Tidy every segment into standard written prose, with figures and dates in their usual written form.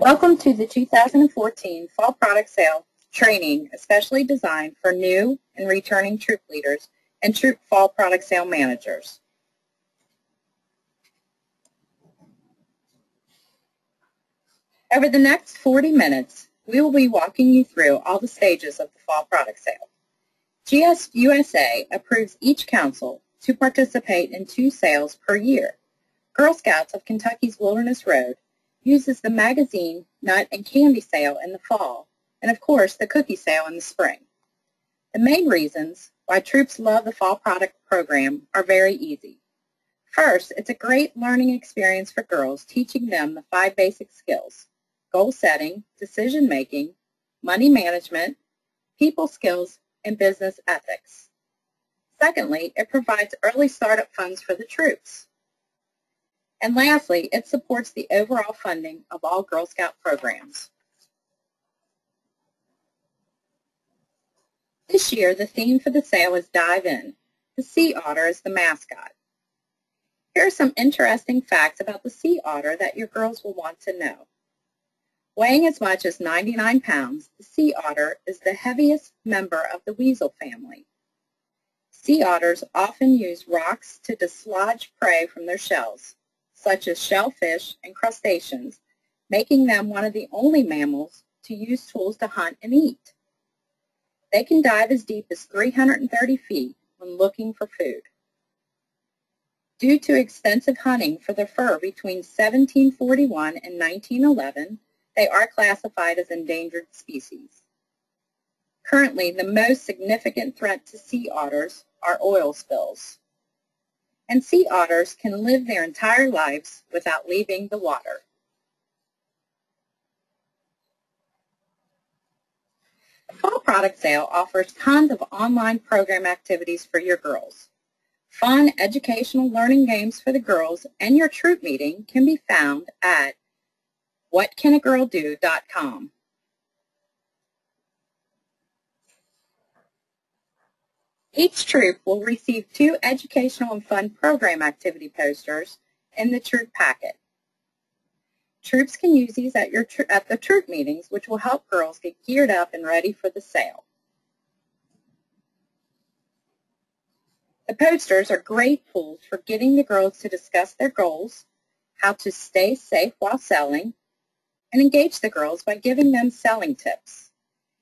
Welcome to the 2014 Fall Product Sale training, especially designed for new and returning troop leaders and troop fall product sale managers. Over the next 40 minutes, we will be walking you through all the stages of the fall product sale. GSUSA approves each council to participate in 2 sales per year. Girl Scouts of Kentucky's Wilderness Road uses the magazine, nut, and candy sale in the fall, and of course the cookie sale in the spring. The main reasons why troops love the fall product program are very easy. First, it's a great learning experience for girls, teaching them the 5 basic skills: goal setting, decision making, money management, people skills, and business ethics. Secondly, it provides early startup funds for the troops. And lastly, it supports the overall funding of all Girl Scout programs. This year, the theme for the sale is Dive In. The sea otter is the mascot. Here are some interesting facts about the sea otter that your girls will want to know. Weighing as much as 99 pounds, the sea otter is the heaviest member of the weasel family. Sea otters often use rocks to dislodge prey from their shells, such as shellfish and crustaceans, making them one of the only mammals to use tools to hunt and eat. They can dive as deep as 330 feet when looking for food. Due to extensive hunting for their fur between 1741 and 1911, they are classified as endangered species. Currently, the most significant threat to sea otters are oil spills. And sea otters can live their entire lives without leaving the water. The Fall Product Sale offers tons of online program activities for your girls. Fun educational learning games for the girls and your troop meeting can be found at whatcanagirldo.com. Each troop will receive 2 educational and fun program activity posters in the troop packet. Troops can use these at the troop meetings, which will help girls get geared up and ready for the sale. The posters are great tools for getting the girls to discuss their goals, how to stay safe while selling, and engage the girls by giving them selling tips.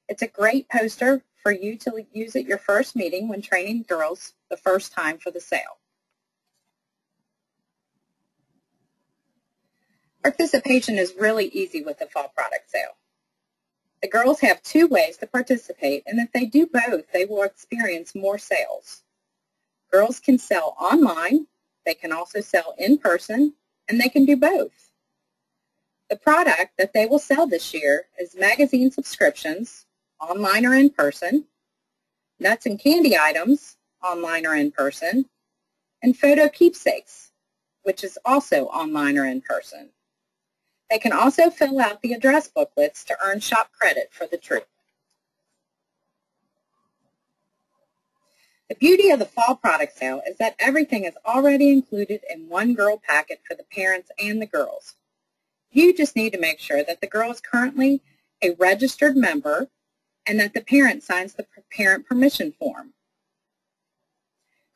It's a great poster for you to use at your first meeting when training girls the first time for the sale. Participation is really easy with the fall product sale. The girls have 2 ways to participate, and if they do both, they will experience more sales. Girls can sell online, they can also sell in person, and they can do both. The product that they will sell this year is magazine subscriptions, online or in person, nuts and candy items, online or in person, and photo keepsakes, which is also online or in person. They can also fill out the address booklets to earn shop credit for the troop. The beauty of the fall product sale is that everything is already included in one girl packet for the parents and the girls. You just need to make sure that the girl is currently a registered member and that the parent signs the parent permission form.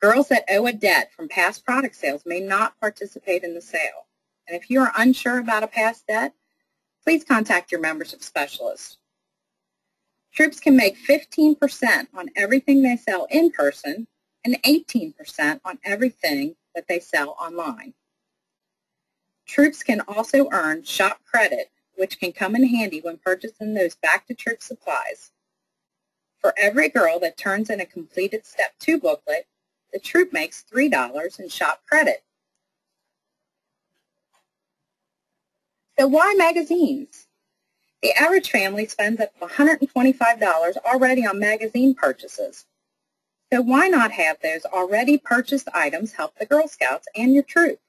Girls that owe a debt from past product sales may not participate in the sale. And if you are unsure about a past debt, please contact your membership specialist. Troops can make 15% on everything they sell in person and 18% on everything that they sell online. Troops can also earn shop credit, which can come in handy when purchasing those back-to-troop supplies. For every girl that turns in a completed Step 2 booklet, the troop makes $3 in shop credit. So why magazines? The average family spends up to $125 already on magazine purchases. So why not have those already purchased items help the Girl Scouts and your troop?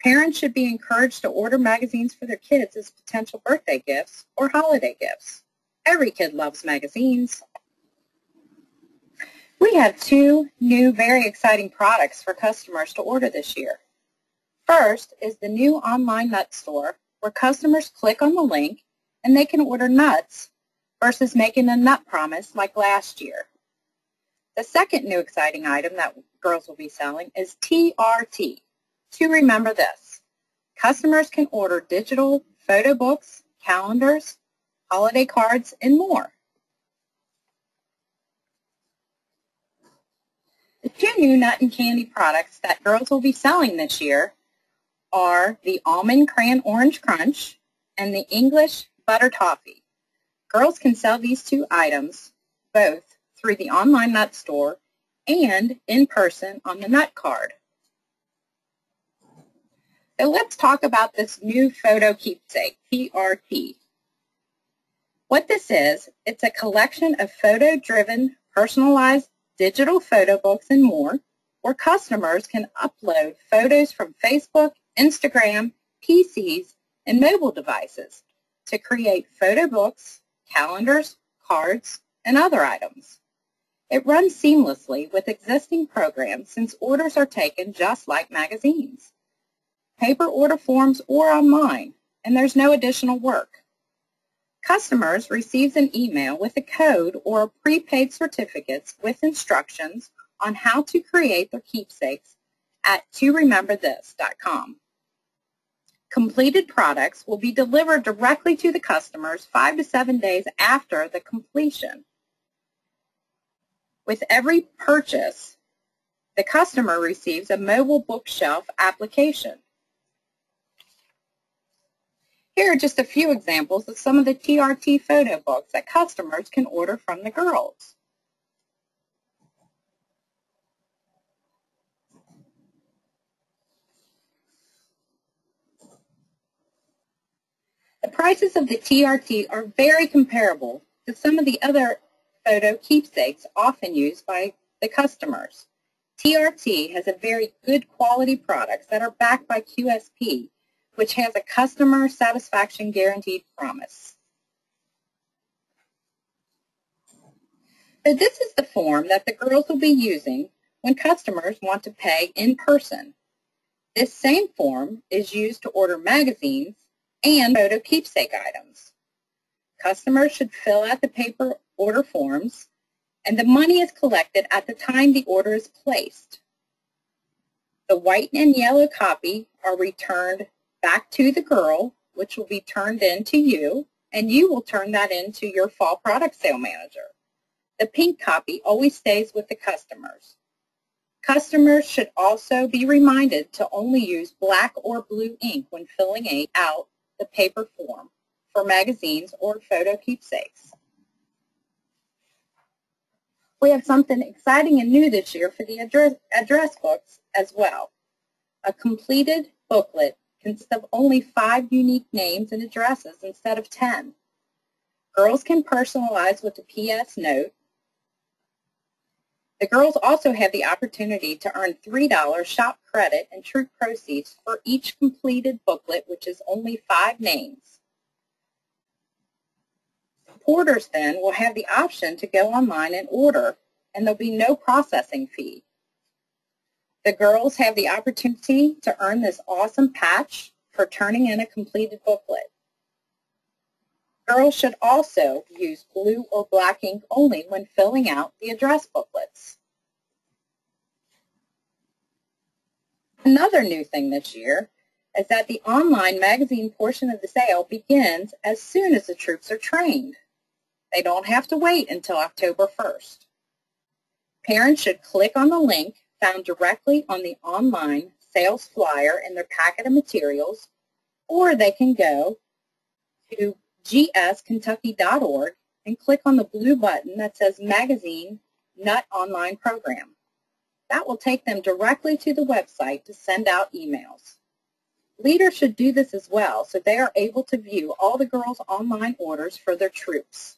Parents should be encouraged to order magazines for their kids as potential birthday gifts or holiday gifts. Every kid loves magazines. We have 2 new, very exciting products for customers to order this year. First is the new online nut store, where customers click on the link and they can order nuts versus making a nut promise like last year. The second new exciting item that girls will be selling is TRT. To remember this, customers can order digital photo books, calendars, holiday cards, and more. The two new nut and candy products that girls will be selling this year are the Almond Crayon Orange Crunch and the English Butter Toffee. Girls can sell these two items both through the online nut store and in person on the nut card. So let's talk about this new photo keepsake, TRT. What this is, it's a collection of photo-driven, personalized digital photo books and more, where customers can upload photos from Facebook, Instagram, PCs, and mobile devices to create photo books, calendars, cards, and other items. It runs seamlessly with existing programs since orders are taken just like magazines, paper order forms, or online, and there's no additional work. Customers receives an email with a code or prepaid certificates with instructions on how to create their keepsakes at torememberthis.com. Completed products will be delivered directly to the customers 5 to 7 days after the completion. With every purchase, the customer receives a mobile bookshelf application. Here are just a few examples of some of the TRT photo books that customers can order from the girls. The prices of the TRT are very comparable to some of the other photo keepsakes often used by the customers. TRT has a very good quality products that are backed by QSP, which has a customer satisfaction guaranteed promise. So this is the form that the girls will be using when customers want to pay in person. This same form is used to order magazines and photo keepsake items. Customers should fill out the paper order forms, and the money is collected at the time the order is placed. The white and yellow copy are returned back to the girl, which will be turned in to you, and you will turn that into your fall product sale manager. The pink copy always stays with the customers. Customers should also be reminded to only use black or blue ink when filling out the paper form for magazines or photo keepsakes. We have something exciting and new this year for the address books as well. A completed booklet consists of only 5 unique names and addresses instead of 10. Girls can personalize with a PS note. The girls also have the opportunity to earn $3 shop credit and troop proceeds for each completed booklet, which is only 5 names. Supporters then will have the option to go online and order, and there'll be no processing fee. The girls have the opportunity to earn this awesome patch for turning in a completed booklet. Girls should also use blue or black ink only when filling out the address booklets. Another new thing this year is that the online magazine portion of the sale begins as soon as the troops are trained. They don't have to wait until October 1st. Parents should click on the link found directly on the online sales flyer in their packet of materials, or they can go to gskentucky.org and click on the blue button that says Magazine Nut Online Program. That will take them directly to the website to send out emails. Leaders should do this as well so they are able to view all the girls' online orders for their troops.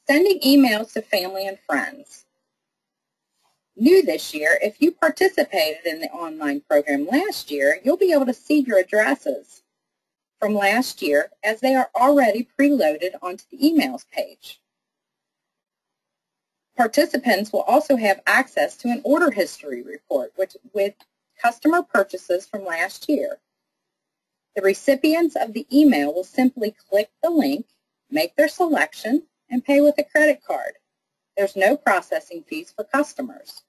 Sending emails to family and friends. New this year, if you participated in the online program last year, you'll be able to see your addresses from last year as they are already preloaded onto the emails page. Participants will also have access to an order history report, which customer purchases from last year. The recipients of the email will simply click the link, make their selection, and pay with a credit card. There's no processing fees for customers.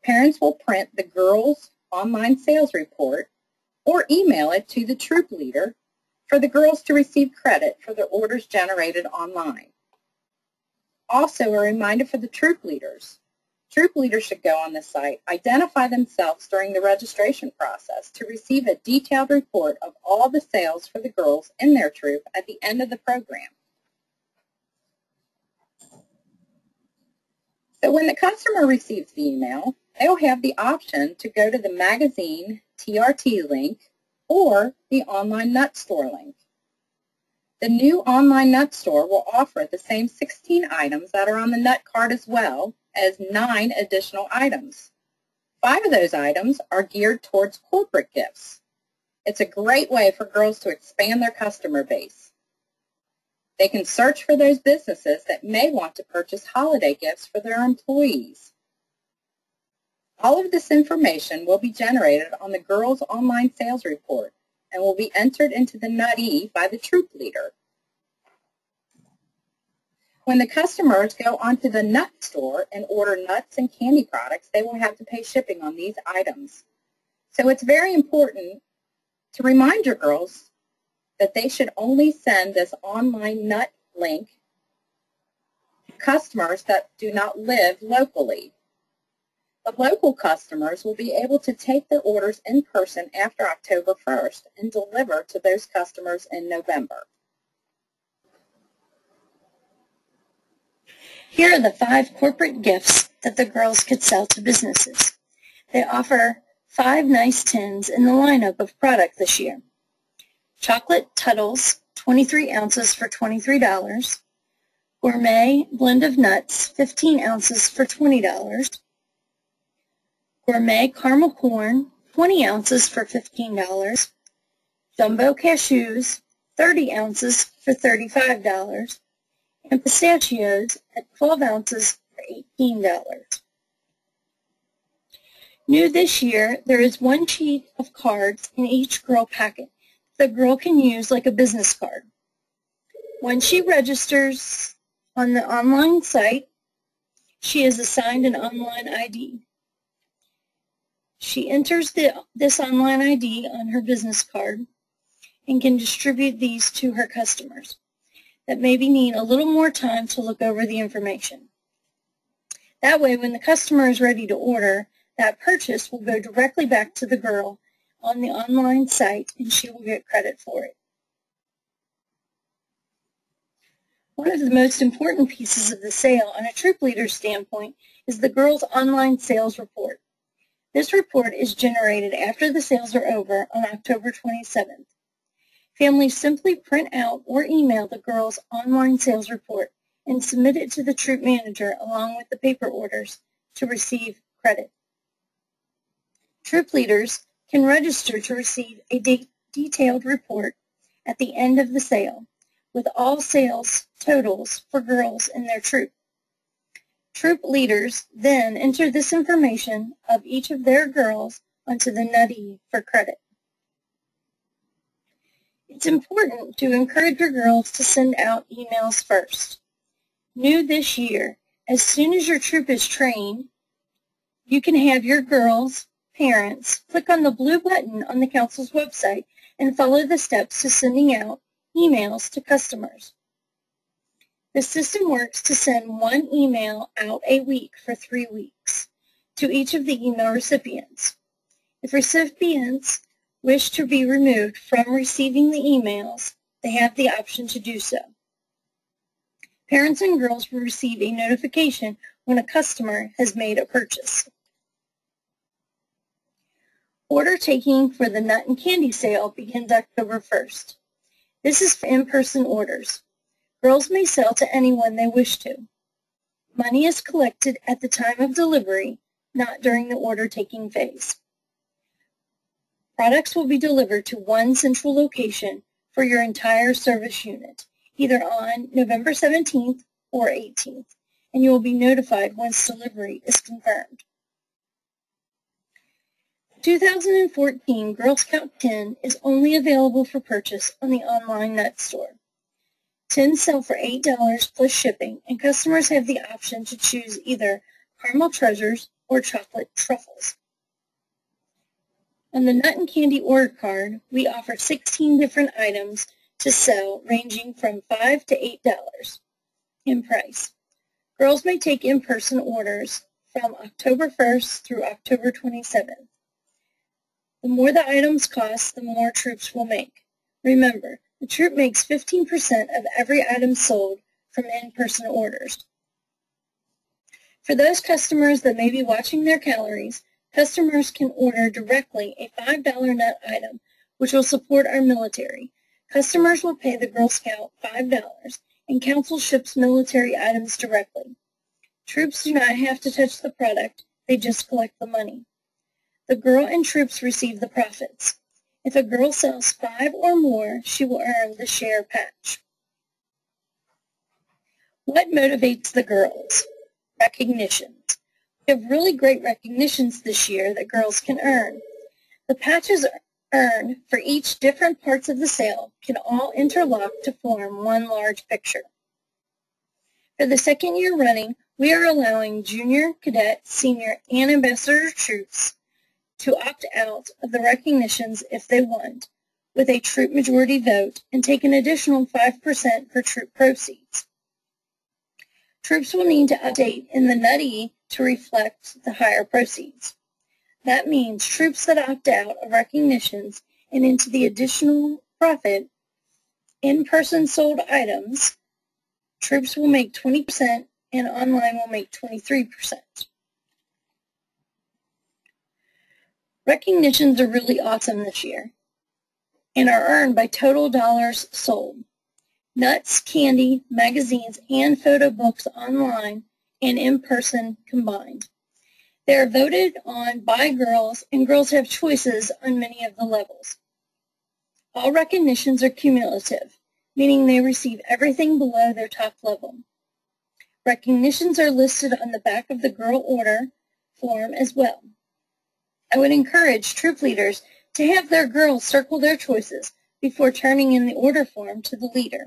Parents will print the girls' online sales report or email it to the troop leader for the girls to receive credit for their orders generated online. Also, a reminder for the troop leaders. Troop leaders should go on the site, identify themselves during the registration process to receive a detailed report of all the sales for the girls in their troop at the end of the program. So when the customer receives the email, they'll have the option to go to the magazine TRT link or the online nut store link. The new online nut store will offer the same 16 items that are on the nut card as well as 9 additional items. 5 of those items are geared towards corporate gifts. It's a great way for girls to expand their customer base. They can search for those businesses that may want to purchase holiday gifts for their employees. All of this information will be generated on the girls' online sales report and will be entered into the NUT-E by the troop leader. When the customers go onto the nut store and order nuts and candy products, they will have to pay shipping on these items. So it's very important to remind your girls that they should only send this online nut link to customers that do not live locally. The local customers will be able to take their orders in person after October 1st and deliver to those customers in November. Here are the 5 corporate gifts that the girls could sell to businesses. They offer 5 nice tins in the lineup of product this year. Chocolate Tuttles, 23 ounces for $23. Gourmet Blend of Nuts, 15 ounces for $20. Gourmet Caramel Corn, 20 ounces for $15. Jumbo Cashews, 30 ounces for $35. And pistachios at 12 ounces for $18. New this year, there is 1 sheet of cards in each girl packet the girl can use like a business card. When she registers on the online site, she is assigned an online ID. She enters this online ID on her business card and can distribute these to her customers that maybe need a little more time to look over the information. That way, when the customer is ready to order, that purchase will go directly back to the girl on the online site, and she will get credit for it. One of the most important pieces of the sale on a troop leader's standpoint is the girls' online sales report. This report is generated after the sales are over on October 27th. Families simply print out or email the girls' online sales report and submit it to the troop manager along with the paper orders to receive credit. Troop leaders can register to receive a detailed report at the end of the sale with all sales totals for girls in their troop. Troop leaders then enter this information of each of their girls onto the NUT-E for credit. It's important to encourage your girls to send out emails first. New this year, as soon as your troop is trained, you can have your girls' parents click on the blue button on the council's website and follow the steps to sending out emails to customers. The system works to send 1 email out a week for 3 weeks to each of the email recipients. If recipients wish to be removed from receiving the emails, they have the option to do so. Parents and girls will receive a notification when a customer has made a purchase. Order taking for the nut and candy sale begins October 1st. This is for in-person orders. Girls may sell to anyone they wish to. Money is collected at the time of delivery, not during the order taking phase. Products will be delivered to one central location for your entire service unit, either on November 17th or 18th, and you will be notified once delivery is confirmed. 2014 Girl Scout 10 is only available for purchase on the online nut store. 10 sell for $8 plus shipping, and customers have the option to choose either caramel treasures or chocolate truffles. On the Nut and Candy order card, we offer 16 different items to sell, ranging from $5 to $8 in price. Girls may take in-person orders from October 1st through October 27th. The more the items cost, the more Troops will make. Remember, the Troop makes 15% of every item sold from in-person orders. For those customers that may be watching their calories, customers can order directly a $5 nut item, which will support our military. Customers will pay the Girl Scout $5, and Council ships military items directly. Troops do not have to touch the product, they just collect the money. The girl and Troops receive the profits. If a girl sells 5 or more, she will earn the share patch. What motivates the girls? Recognitions. We have really great recognitions this year that girls can earn. The patches earned for each different parts of the sale can all interlock to form one large picture. For the second year running, we are allowing junior, cadet, senior, and ambassador troops to opt out of the recognitions if they want, with a troop majority vote, and take an additional 5% for troop proceeds. Troops will need to update in the NUTE to reflect the higher proceeds. That means troops that opt out of recognitions and into the additional profit in-person sold items, troops will make 20% and online will make 23%. Recognitions are really awesome this year and are earned by total dollars sold. Nuts, candy, magazines, and photo books online and in person combined. They are voted on by girls, and girls have choices on many of the levels. All recognitions are cumulative, meaning they receive everything below their top level. Recognitions are listed on the back of the girl order form as well. I would encourage troop leaders to have their girls circle their choices before turning in the order form to the leader.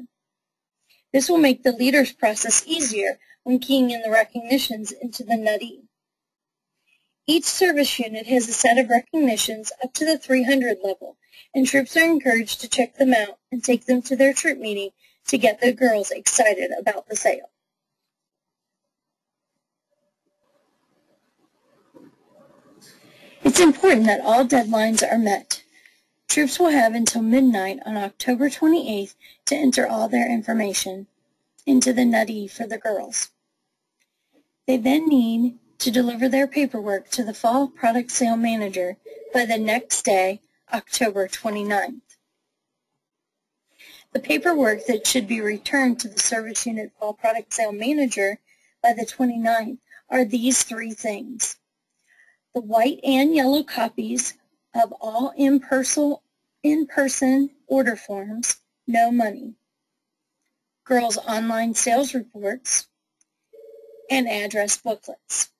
This will make the leader's process easier when keying in the recognitions into the NUTE. Each service unit has a set of recognitions up to the 300 level, and troops are encouraged to check them out and take them to their troop meeting to get the girls excited about the sale. It's important that all deadlines are met. Troops will have until midnight on October 28th to enter all their information into the NUTE for the girls. They then need to deliver their paperwork to the Fall Product Sale Manager by the next day, October 29th. The paperwork that should be returned to the Service Unit Fall Product Sale Manager by the 29th are these 3 things: the white and yellow copies of all in-person order forms, no money, girls' online sales reports, and address booklets.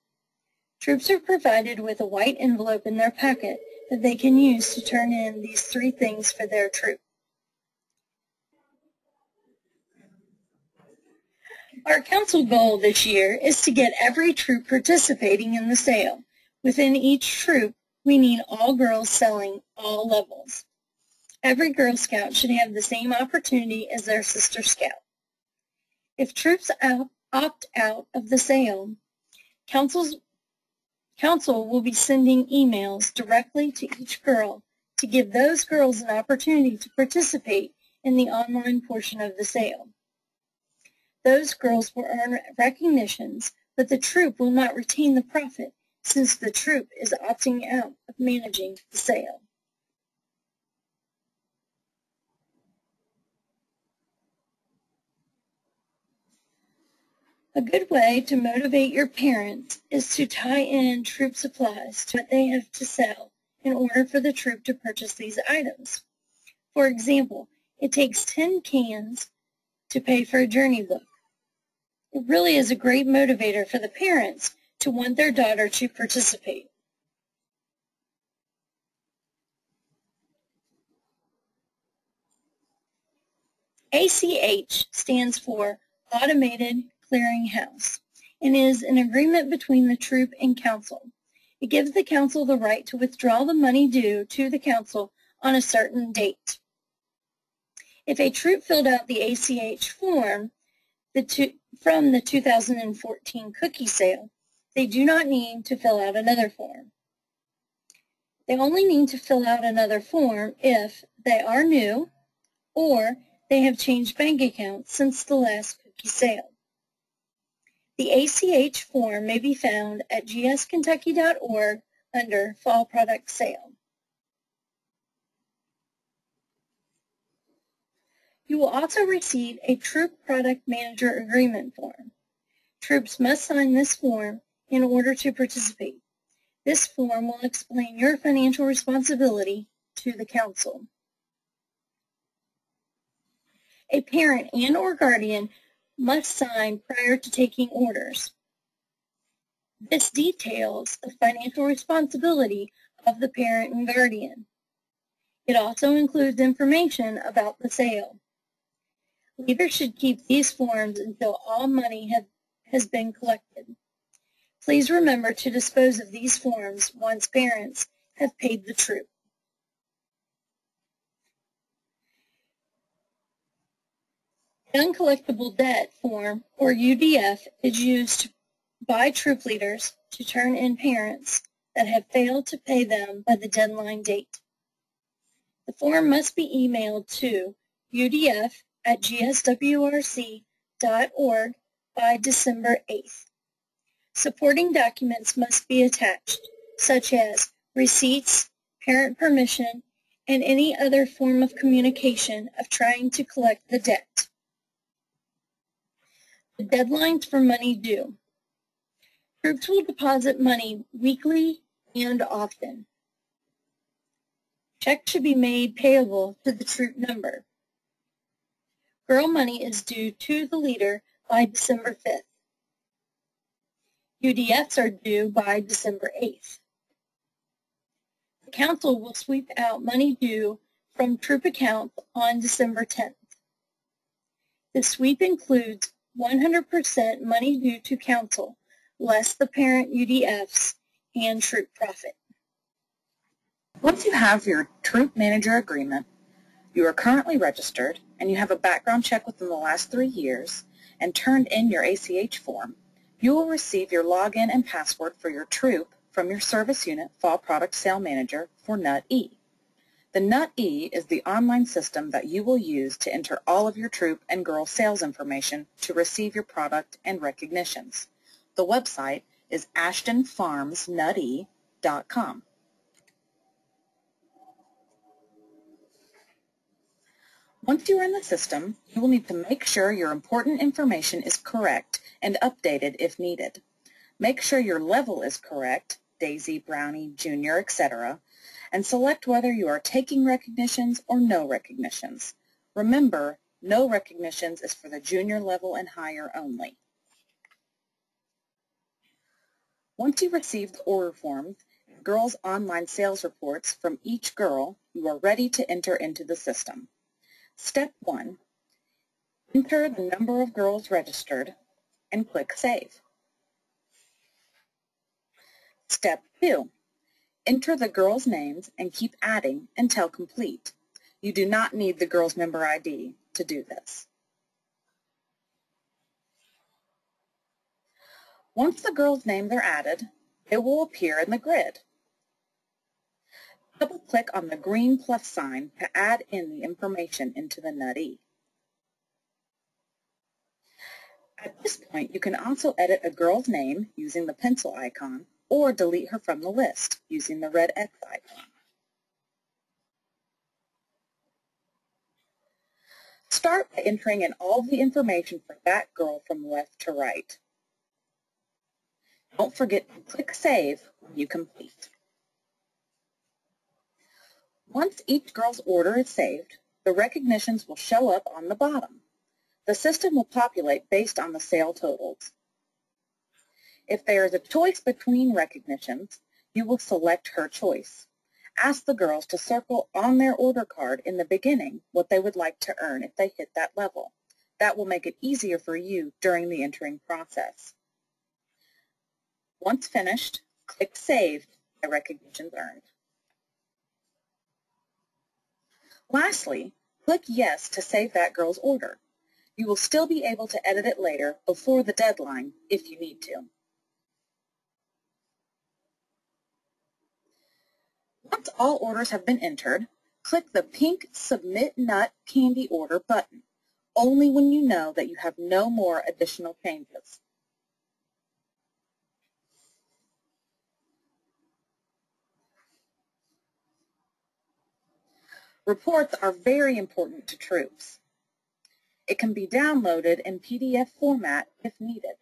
Troops are provided with a white envelope in their packet that they can use to turn in these 3 things for their troop. Our council goal this year is to get every troop participating in the sale. Within each troop, we need all girls selling all levels. Every Girl Scout should have the same opportunity as their sister scout. If troops opt out of the sale, Council will be sending emails directly to each girl to give those girls an opportunity to participate in the online portion of the sale. Those girls will earn recognitions, but the troop will not retain the profit since the troop is opting out of managing the sale. A good way to motivate your parents is to tie in troop supplies to what they have to sell in order for the troop to purchase these items. For example, it takes 10 cans to pay for a journey book. It really is a great motivator for the parents to want their daughter to participate. ACH stands for Automated Clearinghouse and is an agreement between the troop and council. It gives the council the right to withdraw the money due to the council on a certain date. If a troop filled out the ACH form from the 2014 cookie sale, they do not need to fill out another form. They only need to fill out another form if they are new or they have changed bank accounts since the last cookie sale. The ACH form may be found at gskentucky.org under Fall Product Sale. You will also receive a Troop Product Manager Agreement form. Troops must sign this form in order to participate. This form will explain your financial responsibility to the council. A parent and/or guardian must sign prior to taking orders. This details the financial responsibility of the parent and guardian. It also includes information about the sale. Leaders should keep these forms until all money has been collected. Please remember to dispose of these forms once parents have paid the troop. The Uncollectible Debt Form, or UDF, is used by troop leaders to turn in parents that have failed to pay them by the deadline date. The form must be emailed to udf@gswrc.org by December 8th. Supporting documents must be attached, such as receipts, parent permission, and any other form of communication of trying to collect the debt. The deadlines for money due. Troops will deposit money weekly and often. Checks should be made payable to the troop number. Girl money is due to the leader by December 5th. UDFs are due by December 8th. The council will sweep out money due from troop accounts on December 10th. The sweep includes 100% money due to council, less the parent UDFs and troop profit. Once you have your Troop Manager Agreement, you are currently registered, and you have a background check within the last 3 years, and turned in your ACH form, you will receive your login and password for your troop from your Service Unit Fall Product Sale Manager for NUT-E. The NUT-E is the online system that you will use to enter all of your troop and girl sales information to receive your product and recognitions. The website is ashtonfarmsnute.com. Once you are in the system, you will need to make sure your important information is correct and updated if needed. Make sure your level is correct, Daisy, Brownie, Junior, etc., and select whether you are taking recognitions or no recognitions. Remember, no recognitions is for the junior level and higher only. Once you receive the order forms and girls' online sales reports from each girl, you are ready to enter into the system. Step 1. Enter the number of girls registered and click Save. Step 2. Enter the girls' names and keep adding until complete. You do not need the girls' member ID to do this. Once the girls' names are added, they will appear in the grid. Double-click on the green plus sign to add in the information into the NUT-E. At this point, you can also edit a girl's name using the pencil icon or delete her from the list using the red X icon. Start by entering in all the information for that girl from left to right. Don't forget to click Save when you complete. Once each girl's order is saved, the recognitions will show up on the bottom. The system will populate based on the sale totals. If there is a choice between recognitions, you will select her choice. Ask the girls to circle on their order card in the beginning what they would like to earn if they hit that level. That will make it easier for you during the entering process. Once finished, click Save by Recognitions Earned. Lastly, click Yes to save that girl's order. You will still be able to edit it later before the deadline if you need to. Once all orders have been entered, click the pink Submit Nut Candy Order button, only when you know that you have no more additional changes. Reports are very important to troops. It can be downloaded in PDF format if needed.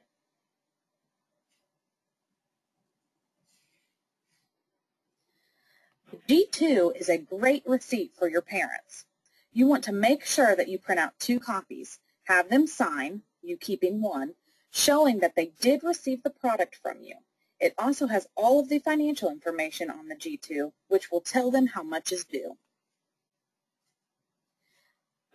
G2 is a great receipt for your parents. You want to make sure that you print out 2 copies, have them sign, you keeping 1, showing that they did receive the product from you. It also has all of the financial information on the G2, which will tell them how much is due.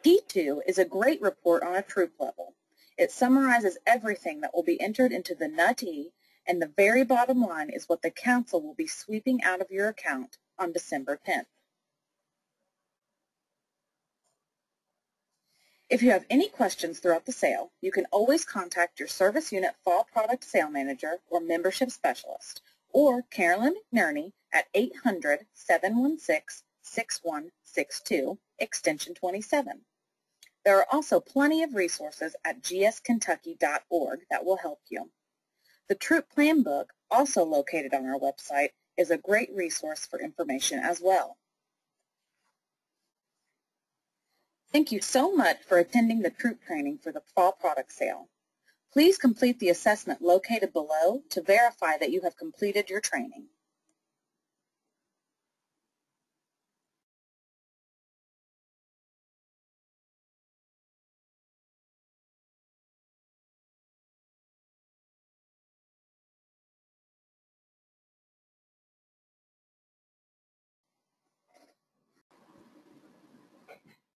G2 is a great report on a troop level. It summarizes everything that will be entered into the NUT-E, and the very bottom line is what the council will be sweeping out of your account on December 10th. If you have any questions throughout the sale, you can always contact your Service Unit Fall Product Sale Manager or Membership Specialist, or Carolyn McNerney at 800-716-6162, extension 27. There are also plenty of resources at gskentucky.org that will help you. The Troop Plan Book, also located on our website, is a great resource for information as well. Thank you so much for attending the troop training for the Fall Product Sale. Please complete the assessment located below to verify that you have completed your training.